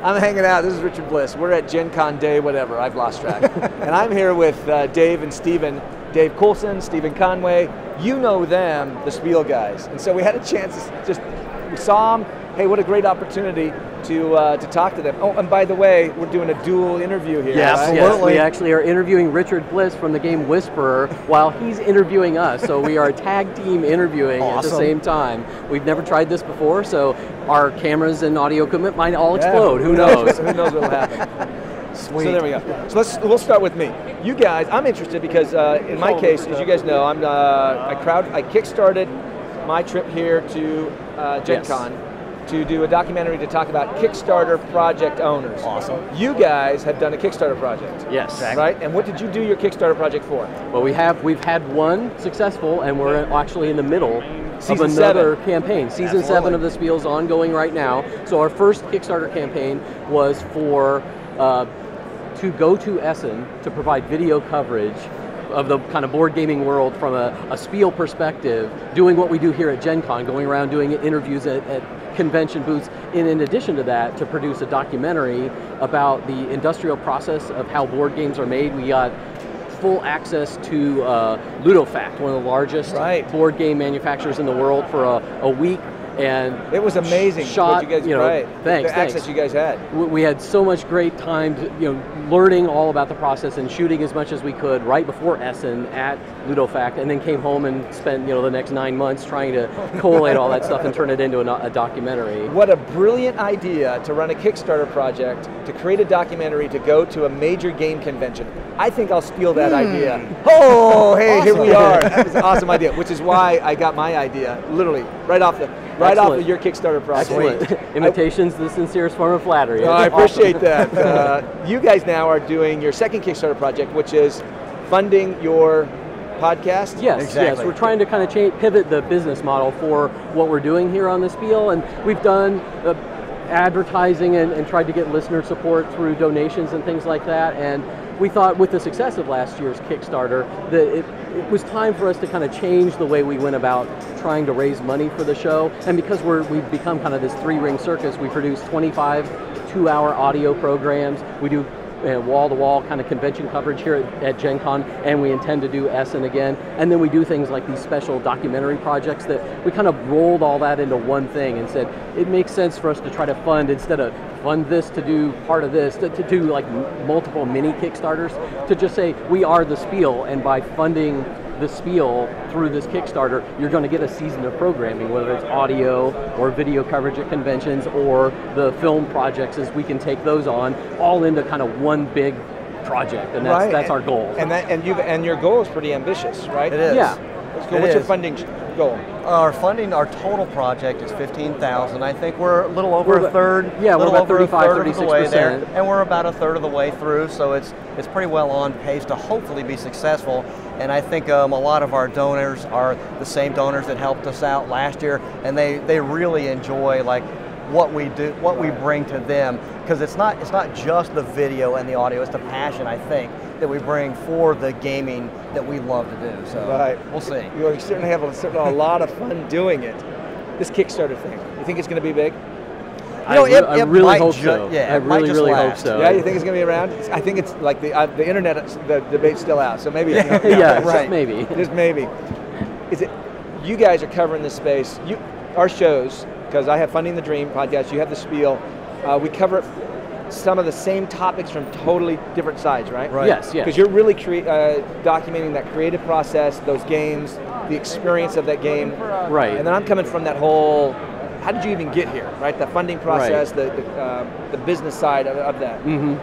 I'm hanging out. This is Richard Bliss. We're at GenCon day, whatever. I've lost track. And I'm here with Dave and Steven. Dave Coulson, Steven Conway. You know them, the Spiel guys. And so we had a chance to we saw them. Hey, what a great opportunity to talk to them. Oh, and by the way, we're doing a dual interview here. Yeah, right? absolutely. Yes, we actually are interviewing Richard Bliss from the game Whisperer while he's interviewing us. So we are a tag team interviewing at the same time. We've never tried this before, so our cameras and audio equipment might all explode. Who knows? Who knows what will happen. Sweet. So there we go. So we'll start with me. You guys, I'm interested because in my case, as you guys know, I kickstarted my trip here to GenCon to do a documentary to talk about Kickstarter project owners. Awesome. You guys have done a Kickstarter project. Yes. Right? And what did you do your Kickstarter project for? Well, we've had one successful, and we're actually in the middle of another campaign. Season 7 of the Spiel is ongoing right now. So our first Kickstarter campaign was for to go to Essen to provide video coverage of the kind of board gaming world from a Spiel perspective, doing what we do here at GenCon, going around doing interviews at convention booths, and in addition to that, to produce a documentary about the industrial process of how board games are made. We got full access to Ludofact, one of the largest board game manufacturers in the world, for a week. And it was amazing. Shot, what you guys, thanks. The access you guys had. We had so much great time, learning all about the process and shooting as much as we could right before Essen at Ludofact, and then came home and spent the next 9 months trying to collate all that stuff and turn it into a documentary. What a brilliant idea to run a Kickstarter project, to create a documentary, to go to a major game convention. I think I'll steal that idea. Oh, hey, awesome. Here we are. That was an awesome idea, which is why I got my idea, literally, right off of your Kickstarter project. Excellent. Imitation's the sincerest form of flattery. I appreciate that. You guys now are doing your second Kickstarter project, which is funding your podcast? Yes, exactly. Yes. We're trying to kind of pivot the business model for what we're doing here on the Spiel, and we've done advertising and tried to get listener support through donations and things like that, and we thought with the success of last year's Kickstarter that it was time for us to kind of change the way we went about trying to raise money for the show. And because we've become kind of this three-ring circus, we produce 25 2-hour audio programs. We do wall-to-wall kind of convention coverage here at GenCon, and we intend to do Essen again. And then we do things like these special documentary projects that we kind of rolled all that into one thing and said it makes sense for us to try to fund, instead of fund this to do part of this, to do like multiple mini Kickstarters, to just say we are the Spiel, and by funding the Spiel through this Kickstarter, you're going to get a season of programming, whether it's audio or video coverage at conventions or the film projects, as we can take those on all into kind of one big project, and that's our goal. And your goal is pretty ambitious, right? It is. Yeah. What's your funding goal? Our total project is $15,000. I think we're a little over a third. Yeah, we're about 35, of the way there, and we're about a third of the way through. So it's pretty well on pace to hopefully be successful. And I think a lot of our donors are the same donors that helped us out last year, and they really enjoy what we do, what we bring to them, because it's not just the video and the audio. It's the passion, I think, that we bring for the gaming that we love to do. So we'll see. You certainly have a lot of fun doing it. This Kickstarter thing, you think it's going to be big? I really hope so. Yeah, I really hope so. Yeah, you think it's going to be around? I think it's like the internet, the debate's still out, so maybe. Just maybe. Just maybe. Is it? You guys are covering this space. Our shows, because I have Funding the Dream podcast, you have the Spiel. We cover some of the same topics from totally different sides, right? Yes. Because you're really documenting that creative process, those games, the experience of that game. Right. And then I'm coming from that whole, how did you even get here, right? The funding process, the business side of that. Mm-hmm.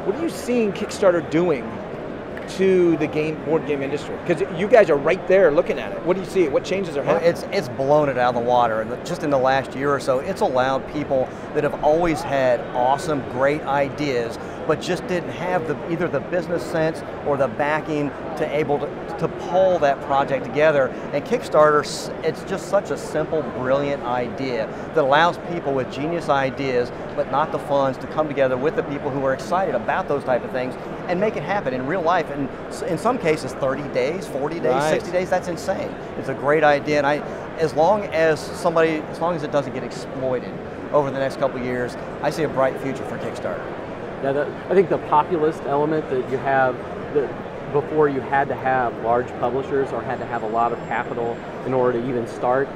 What are you seeing Kickstarter doing to the board game industry? Because you guys are right there looking at it. What do you see? What changes are happening? It's blown it out of the water. And just in the last year or so, it's allowed people that have always had awesome, great ideas, but just didn't have either the business sense or the backing to pull that project together. And Kickstarter, it's just such a simple, brilliant idea that allows people with genius ideas, but not the funds, to come together with the people who are excited about those type of things and make it happen in real life. And in some cases, 30 days, 40 days, 60 days, that's insane. It's a great idea, and as long as it doesn't get exploited, over the next couple of years, I see a bright future for Kickstarter. Yeah, I think the populist element that you have, before you had to have large publishers or had to have a lot of capital in order to even start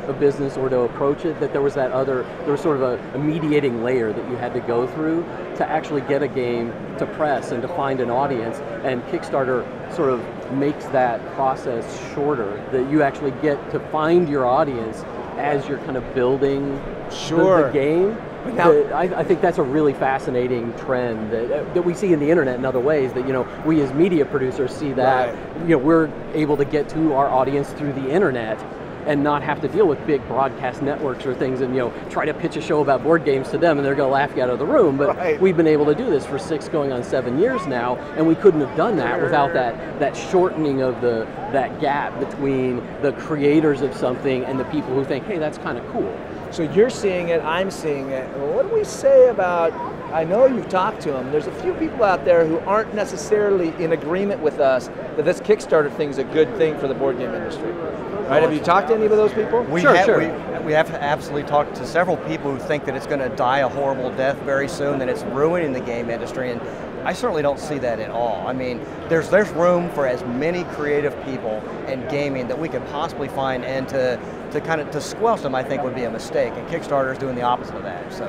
a business or to approach it, that there was sort of a mediating layer that you had to go through to actually get a game to press and to find an audience, and Kickstarter sort of makes that process shorter, that you actually get to find your audience as you're kind of building the game. Now, I think that's a really fascinating trend that we see in the internet in other ways, that we as media producers see that we're able to get to our audience through the internet and not have to deal with big broadcast networks or things and try to pitch a show about board games to them and they're going to laugh you out of the room. But we've been able to do this for 6 going on 7 years now, and we couldn't have done that without that shortening of that gap between the creators of something and the people who think, hey, that's kind of cool. So you're seeing it, I'm seeing it. What do we say about, I know you've talked to them, there's a few people out there who aren't necessarily in agreement with us that this Kickstarter thing is a good thing for the board game industry. Right, have you talked to any of those people? We have absolutely talked to several people who think that it's going to die a horrible death very soon, that it's ruining the game industry, and I certainly don't see that at all. I mean, there's room for as many creative people in gaming that we could possibly find, and to squelch them, I think, would be a mistake, and Kickstarter is doing the opposite of that. So,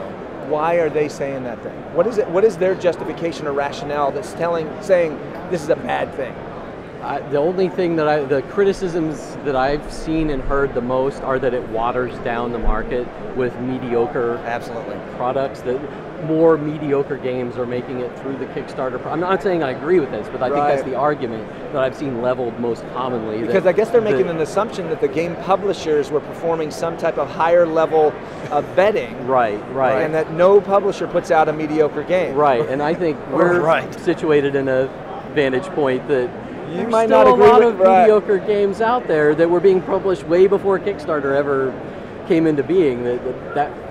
why are they saying that thing? What is it? What is their justification or rationale that's saying this is a bad thing? The only thing the criticisms that I've seen and heard the most are that it waters down the market with mediocre products, that more mediocre games are making it through the Kickstarter. I'm not saying I agree with this, but I think that's the argument that I've seen leveled most commonly. Because I guess they're making an assumption that the game publishers were performing some type of higher level of vetting. Right. And that no publisher puts out a mediocre game. Right, and I think we're situated in a vantage point that you might not agree with a lot of mediocre games out there that were being published way before Kickstarter ever came into being.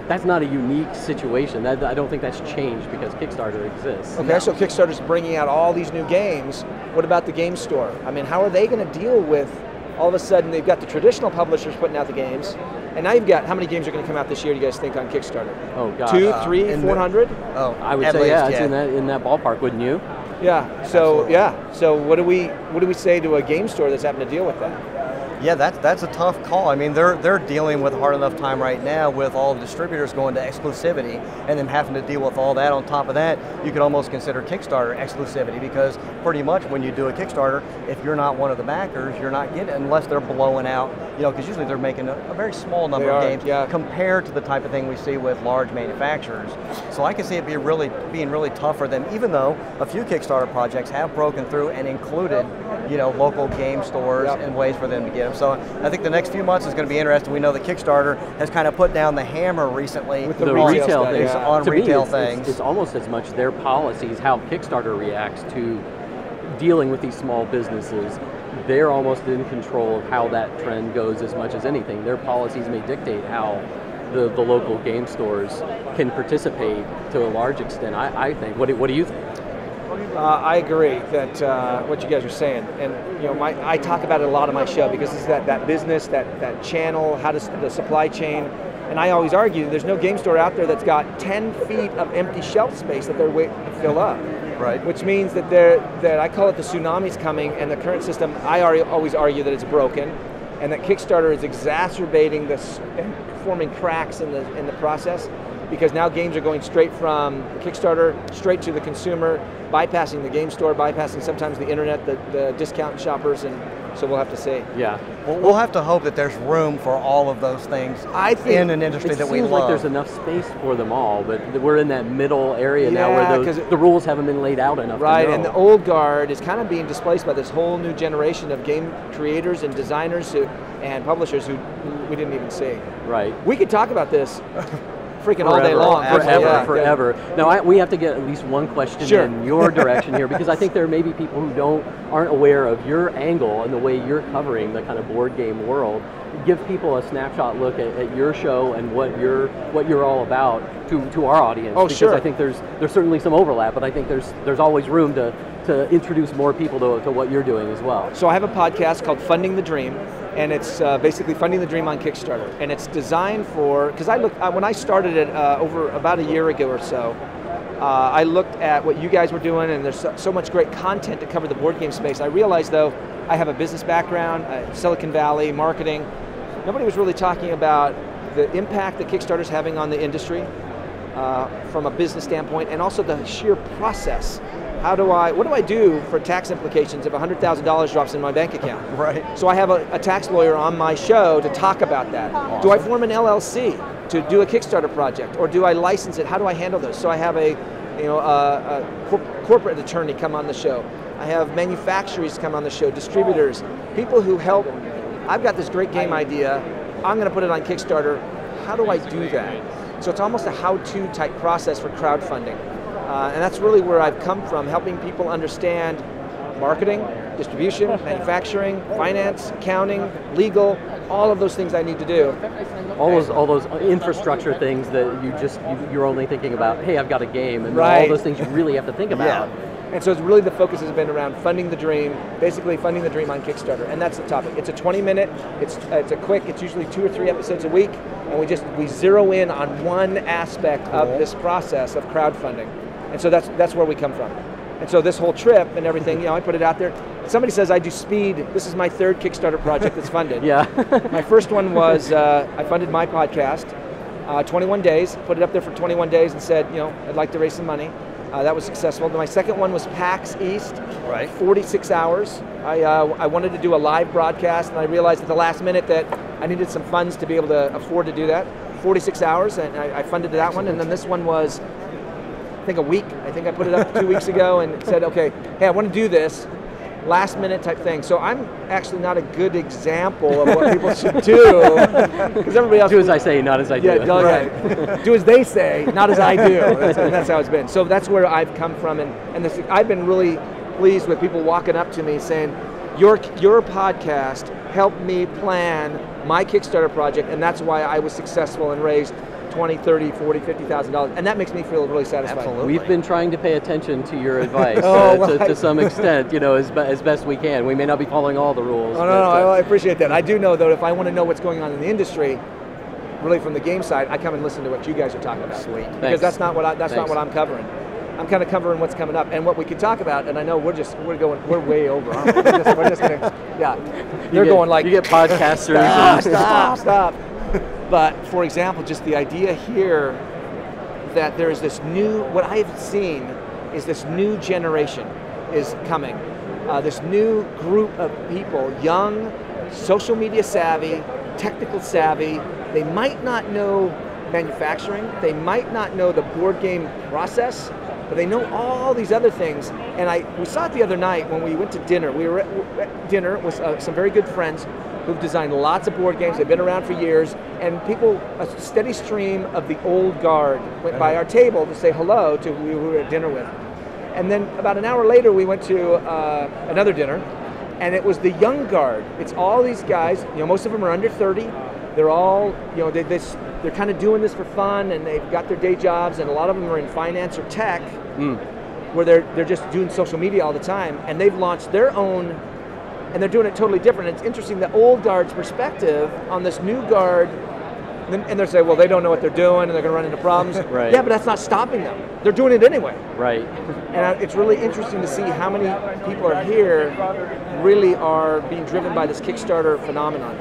That's not a unique situation. I don't think that's changed because Kickstarter exists. Okay, so Kickstarter's bringing out all these new games. What about the game store? I mean, how are they going to deal with, all of a sudden they've got the traditional publishers putting out the games, and now you've got, how many games are going to come out this year, do you guys think, on Kickstarter? Oh, God. 2, 3, 400? I would say, it's in that ballpark, wouldn't you? Yeah. So So what do we say to a game store that's having to deal with that? Yeah, that's a tough call. I mean, they're dealing with a hard enough time right now with all the distributors going to exclusivity and then having to deal with all that. On top of that, you could almost consider Kickstarter exclusivity, because pretty much when you do a Kickstarter, if you're not one of the backers, you're not getting it unless they're blowing out, because usually they're making a very small number of games compared to the type of thing we see with large manufacturers. So I can see it being really tough for them, even though a few Kickstarter projects have broken through and included, local game stores and ways for them to get them. So I think the next few months is going to be interesting. We know that Kickstarter has kind of put down the hammer recently with the retail things. On retail things. It's almost as much their policies, how Kickstarter reacts to dealing with these small businesses. They're almost in control of how that trend goes as much as anything. Their policies may dictate how the local game stores can participate to a large extent, I think. What do you think? I agree that what you guys are saying, and I talk about it a lot on my show, because it's that business, that channel, how does the supply chain, and I always argue there's no game store out there that's got 10 feet of empty shelf space that they're waiting to fill up. Right. Which means that I call it the tsunami's coming, and the current system, I always argue that it's broken, and that Kickstarter is exacerbating this and forming cracks in the process, because now games are going straight from Kickstarter straight to the consumer, bypassing the game store, bypassing sometimes the internet, the discount shoppers, and so we'll have to see. Yeah. Well, we'll have to hope that there's room for all of those things in an industry that we love. It seems like there's enough space for them all, but we're in that middle area now where the rules haven't been laid out enough. Right, to know. and the old guard is kind of being displaced by this whole new generation of game creators and designers and publishers who we didn't even see. Right. We could talk about this freaking all day long. Forever. Now, we have to get at least one question in your direction here, because I think there may be people who aren't aware of your angle and the way you're covering the kind of board game world. Give people a snapshot look at your show and what you're all about to our audience. Oh, because sure. I think there's certainly some overlap, but I think there's always room to introduce more people to what you're doing as well. So I have a podcast called Funding the Dream, and it's basically funding the dream on Kickstarter. And it's designed for, because when I started it over about a year ago or so, I looked at what you guys were doing, and there's so much great content to cover the board game space. I realized though, I have a business background, Silicon Valley, marketing. Nobody was really talking about the impact that Kickstarter's having on the industry from a business standpoint, and also the sheer process. What do I do for tax implications if $100,000 drops in my bank account? Right. So I have a tax lawyer on my show to talk about that. Awesome. Do I form an LLC to do a Kickstarter project, or do I license it? How do I handle those? So I have a corporate attorney come on the show. I have manufacturers come on the show, distributors, people who help. I've got this great game idea. I'm going to put it on Kickstarter. How do I do that? So it's almost a how-to type process for crowdfunding. And that's really where I've come from, helping people understand marketing, distribution, manufacturing, finance, accounting, legal, all of those things I need to do. All those infrastructure things that you're only thinking about, hey, I've got a game, and right. all those things you really have to think about. Yeah. And so it's really the focus has been around funding the dream, basically funding the dream on Kickstarter, and that's the topic. It's a 20-minute, it's usually 2 or 3 episodes a week, and we zero in on one aspect of this process of crowdfunding. And so that's where we come from. And so this whole trip and everything, I put it out there. Somebody says I do Speed. This is my 3rd Kickstarter project that's funded. Yeah. My first one was, I funded my podcast, 21 days, put it up there for 21 days and said, I'd like to raise some money. That was successful. My second one was PAX East, right. 46 hours. I wanted to do a live broadcast, and I realized at the last minute that I needed some funds to be able to afford to do that. 46 hours, and I funded that one. And then this one was, I think, a week. I think I put it up 2 weeks ago and said, okay, hey, I want to do this. Last minute type thing. So I'm actually not a good example of what people should do, because everybody else do as I say, not as I do. Yeah, right. Do as they say, not as I do. That's how it's been. So that's where I've come from, and I've been really pleased with people walking up to me saying, your podcast helped me plan my Kickstarter project, and that's why I was successful and raised $20,000, $30,000, $40,000, $50,000, and that makes me feel really satisfied. Absolutely. We've been trying to pay attention to your advice to some extent, as best we can. We may not be following all the rules. Oh, no, I appreciate that. I do know, though, if I want to know what's going on in the industry, really from the game side, I come and listen to what you guys are talking about. Sweet. Because that's not what I'm covering. I'm kind of covering what's coming up and what we could talk about, and I know we're way over. Aren't we? We're just gonna, yeah. They're going like, you get podcasters. Stop. But for example, just the idea here that there is this new, what I've seen is this new generation is coming. This new group of people, young, social media savvy, technical savvy. They might not know manufacturing. They might not know the board game process, but they know all these other things. And we saw it the other night when we went to dinner. We were at dinner with some very good friends who've designed lots of board games. They've been around for years, and a steady stream of the old guard went by our table to say hello to who we were at dinner with. And then about an hour later, we went to another dinner, and it was the young guard. It's all these guys, most of them are under 30. They're all, they're kind of doing this for fun, and they've got their day jobs, and a lot of them are in finance or tech, where they're just doing social media all the time, and they've launched their own. And they're doing it totally different. It's interesting, the old guard's perspective on this new guard, and they're saying, well, they don't know what they're doing, and they're going to run into problems. Right. Yeah, but that's not stopping them. They're doing it anyway. Right. And it's really interesting to see how many people are here really are being driven by this Kickstarter phenomenon.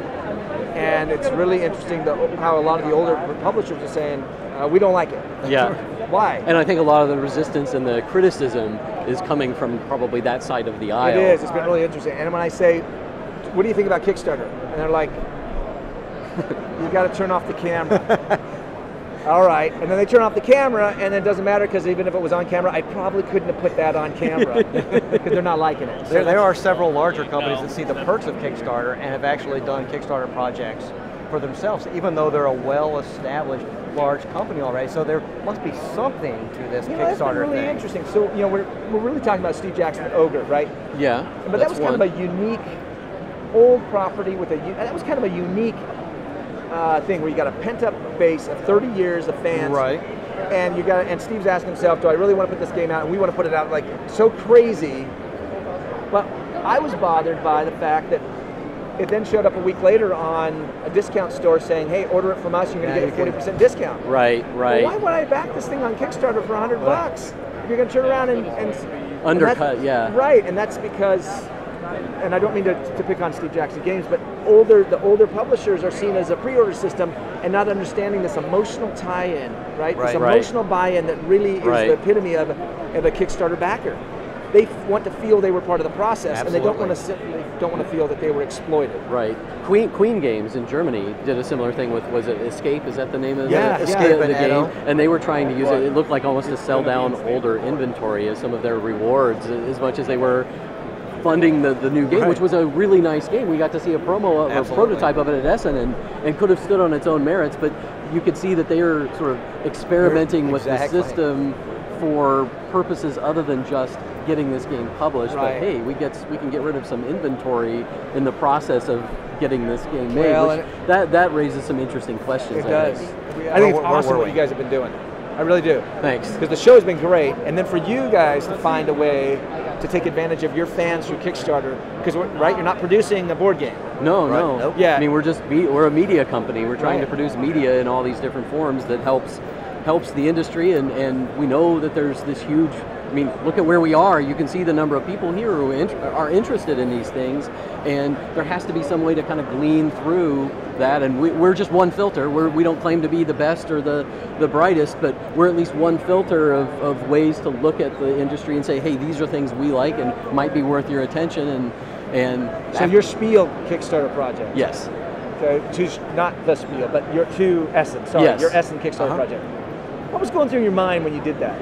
And it's really interesting how a lot of the older publishers are saying, we don't like it. Yeah. Why? And I think a lot of the resistance and the criticism is coming from probably that side of the aisle. It is. It's been really interesting. And when I say, what do you think about Kickstarter? And they're like, you got to turn off the camera. All right. And then they turn off the camera, and it doesn't matter, because even if it was on camera, I probably couldn't have put that on camera because they're not liking it. There are several larger companies that see the perks of Kickstarter and have actually done Kickstarter projects for themselves, even though they're a well-established large company already. So there must be something to this Kickstarter really thing. Interesting. So we're really talking about Steve Jackson Ogre, right? Yeah. But that was kind of a unique old property that was kind of a unique thing where you got a pent-up base of 30 years of fans. Right. and and Steve's asking himself, do I really want to put this game out? And we want to put it out like so crazy. But I was bothered by the fact that it then showed up a week later on a discount store saying, hey, order it from us, you're going to get a 40% discount. Right. Well, why would I back this thing on Kickstarter for $100? You're going to turn around and undercut, Right, and that's because, and I don't mean to pick on Steve Jackson Games, but the older publishers are seen as a pre-order system and not understanding this emotional tie-in, right? This emotional buy-in that really is the epitome of a Kickstarter backer. They want to feel they were part of the process, and they don't want to feel that they were exploited. Right. Queen Games in Germany did a similar thing with, was it Escape? Is that the name of the game? And they were trying to use it. It looked like almost to sell down older inventory as some of their rewards, as much as they were funding the new game, which was a really nice game. We got to see a promo, a prototype of it at Essen, and could have stood on its own merits, but you could see that they are sort of experimenting with the system for purposes other than just getting this game published, but hey, we can get rid of some inventory in the process of getting this game made. Well, that raises some interesting questions. It does. I think it's awesome what you guys have been doing. I really do. Thanks. Because the show has been great, and then for you guys to find a way to take advantage of your fans through Kickstarter, because you're not producing a board game. No. Nope. Yeah. I mean, we're a media company. We're trying to produce media in all these different forms that helps the industry, and we know that there's this huge. I mean, look at where we are. You can see the number of people here who are interested in these things, and there has to be some way to kind of glean through that. And we're just one filter. We don't claim to be the best or the brightest, but we're at least one filter of ways to look at the industry and say, hey, these are things we like and might be worth your attention. And so your Spiel Kickstarter project. Yes. Okay, not the Spiel, but your Essen. Sorry, your Essen Kickstarter project. What was going through your mind when you did that?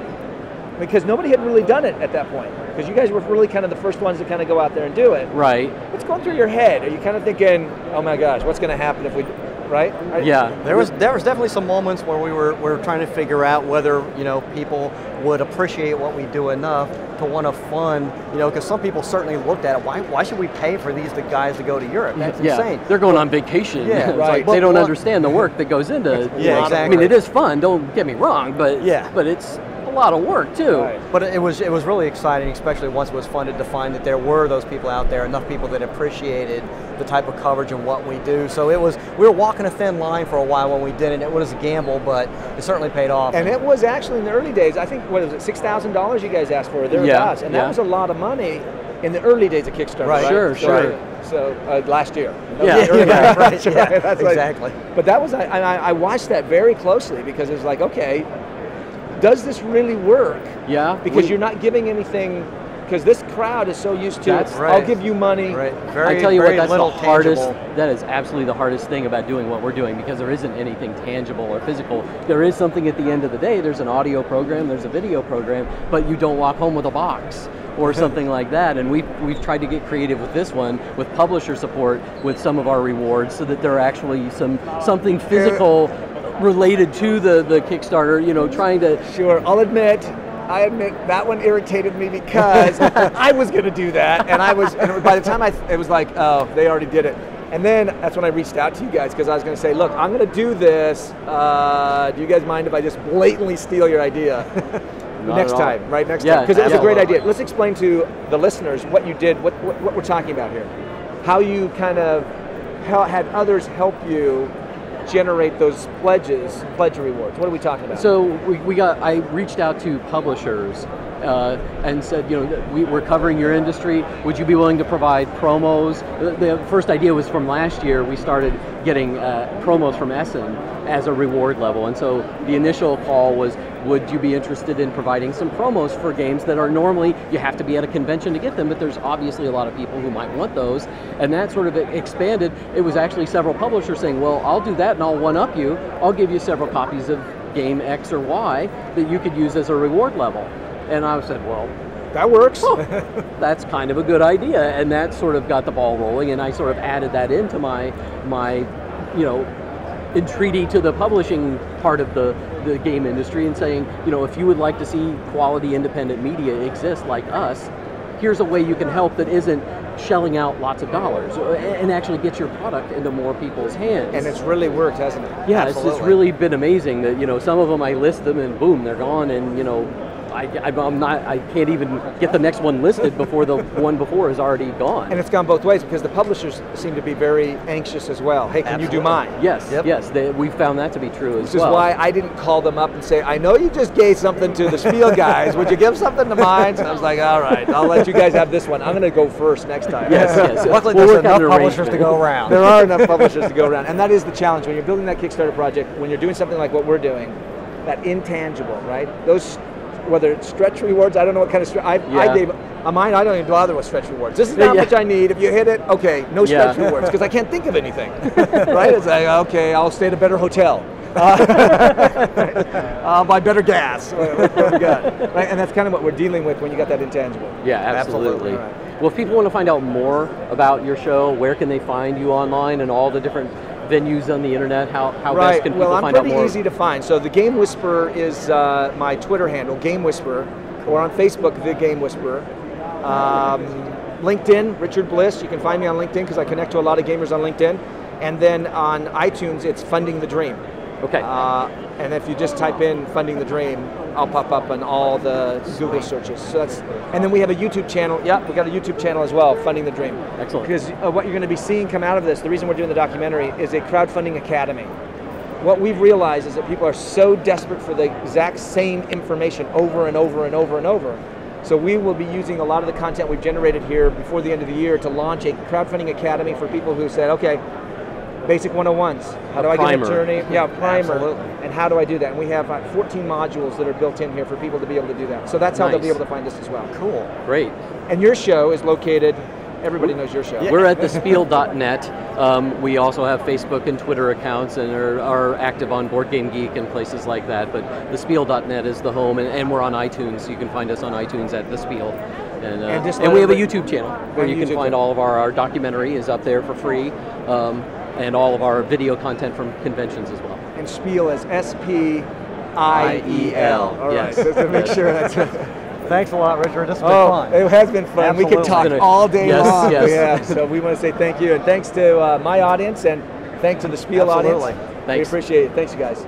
Because nobody had really done it at that point. Because you guys were really kind of the first ones to kind of go out there and do it. Right. What's going through your head? Are you kind of thinking, oh my gosh, what's going to happen if we, right? Yeah. There was definitely some moments where we were trying to figure out whether people would appreciate what we do enough to want to fund, because some people certainly looked at it. Why should we pay for these guys to go to Europe? That's insane. They're going on vacation. Yeah, right. They don't understand the work that goes into. Exactly. I mean, it is fun. Don't get me wrong, but it's a lot of work too. Right. But it was really exciting, especially once it was funded, to find that there were those people out there, enough people that appreciated the type of coverage and what we do. So we were walking a thin line for a while when we did it. It was a gamble, but it certainly paid off. And it was actually in the early days, I think, what was it, $6,000 you guys asked for, thereabouts. And that was a lot of money in the early days of Kickstarter, right? Sure. So last year. Right. Exactly. But that was, I watched that very closely because it was like, okay, does this really work? Yeah. Because you're not giving anything, because this crowd is so used to, I'll give you money. Right. I tell you what, that's the hardest, tangible. that is absolutely the hardest thing about doing what we're doing, because there isn't anything tangible or physical. There is something at the end of the day. There's an audio program, there's a video program, but you don't walk home with a box or something like that. And we've tried to get creative with this one, with publisher support, with some of our rewards, so that there are actually something physical related to the Kickstarter, trying to... Sure, I admit that one irritated me because I was going to do that, and by the time it was like, oh, they already did it. And then that's when I reached out to you guys, because I was going to say, look, I'm going to do this. Do you guys mind if I just blatantly steal your idea? Next time, because it was a great idea. Let's explain to the listeners what you did, what we're talking about here. How you kind of had others help you generate those pledge rewards. What are we talking about? So I reached out to publishers and said, we're covering your industry. Would you be willing to provide promos? The first idea was from last year. We started getting promos from Essen as a reward level. And so the initial call was, would you be interested in providing some promos for games that are normally, you have to be at a convention to get them, but there's obviously a lot of people who might want those. And that sort of expanded. It was actually several publishers saying, well, I'll do that and I'll one-up you. I'll give you several copies of game X or Y that you could use as a reward level. And I said, well, that works. That's kind of a good idea. And that sort of got the ball rolling, and I sort of added that into my entreaty to the publishing part of the game industry, and saying, if you would like to see quality independent media exist like us, here's a way you can help that isn't shelling out lots of dollars and actually get your product into more people's hands. And it's really worked, hasn't it? Yeah, it's really been amazing that, you know, some of them I list them and boom, they're gone, and you know, I can't even get the next one listed before the one before is already gone. And it's gone both ways because the publishers seem to be very anxious as well. Hey, can you do mine? Yes, yes, we found that to be true as well. Which is why I didn't call them up and say, I know you just gave something to the Spiel guys, would you give something to mine? And I was like, all right, I'll let you guys have this one. I'm going to go first next time. Yes. Luckily there's enough publishers to go around. There are enough publishers to go around, and that is the challenge when you're building that Kickstarter project, when you're doing something like what we're doing, that intangible, right? Those, whether it's stretch rewards, I don't know what kind of stretch, I gave, on mine I don't even bother with stretch rewards. This is how much I need, if you hit it, okay, no stretch rewards, because I can't think of anything, right? It's like, okay, I'll stay at a better hotel. I'll buy better gas, what we got, right? And that's kind of what we're dealing with when you got that intangible. Yeah, absolutely. Right. Well, if people want to find out more about your show, where can they find you online and all the different venues on the internet? How best can people find out more? Well, I'm pretty easy to find. So the Game Whisperer is my Twitter handle, Game Whisperer, or on Facebook, The Game Whisperer. LinkedIn, Richard Bliss. You can find me on LinkedIn because I connect to a lot of gamers on LinkedIn. And then on iTunes, it's Funding the Dream. Okay. And if you just type in Funding the Dream, I'll pop up on all the Google searches. So that's, and then we have a YouTube channel. Yeah, we got a YouTube channel as well, Funding the Dream. Excellent. Because what you're going to be seeing come out of this, the reason we're doing the documentary, is a crowdfunding academy. What we've realized is that people are so desperate for the exact same information over and over and over and over. So we will be using a lot of the content we've generated here before the end of the year to launch a crowdfunding academy for people who said, okay, basic 101s. How do I get a journey? Yeah, primer. Absolutely. And how do I do that? And we have 14 modules that are built in here for people to be able to do that. So that's how they'll be able to find this as well. Cool. Great. And your show is located, everybody knows your show. We're at thespiel.net. We also have Facebook and Twitter accounts and are active on Board Game Geek and places like that. But thespiel.net is the home, and we're on iTunes. You can find us on iTunes at The Spiel. And we have a YouTube channel where you can find all of our documentary is up there for free. And all of our video content from conventions as well. And Spiel is S-P-I-E-L. All right, so to make sure that's Thanks a lot, Richard. This has been fun. It has been fun. Absolutely. We could talk all day long. Yes. Yeah, so we want to say thank you. And thanks to my audience, and thanks to the Spiel audience. Thanks. We appreciate it. Thanks, you guys.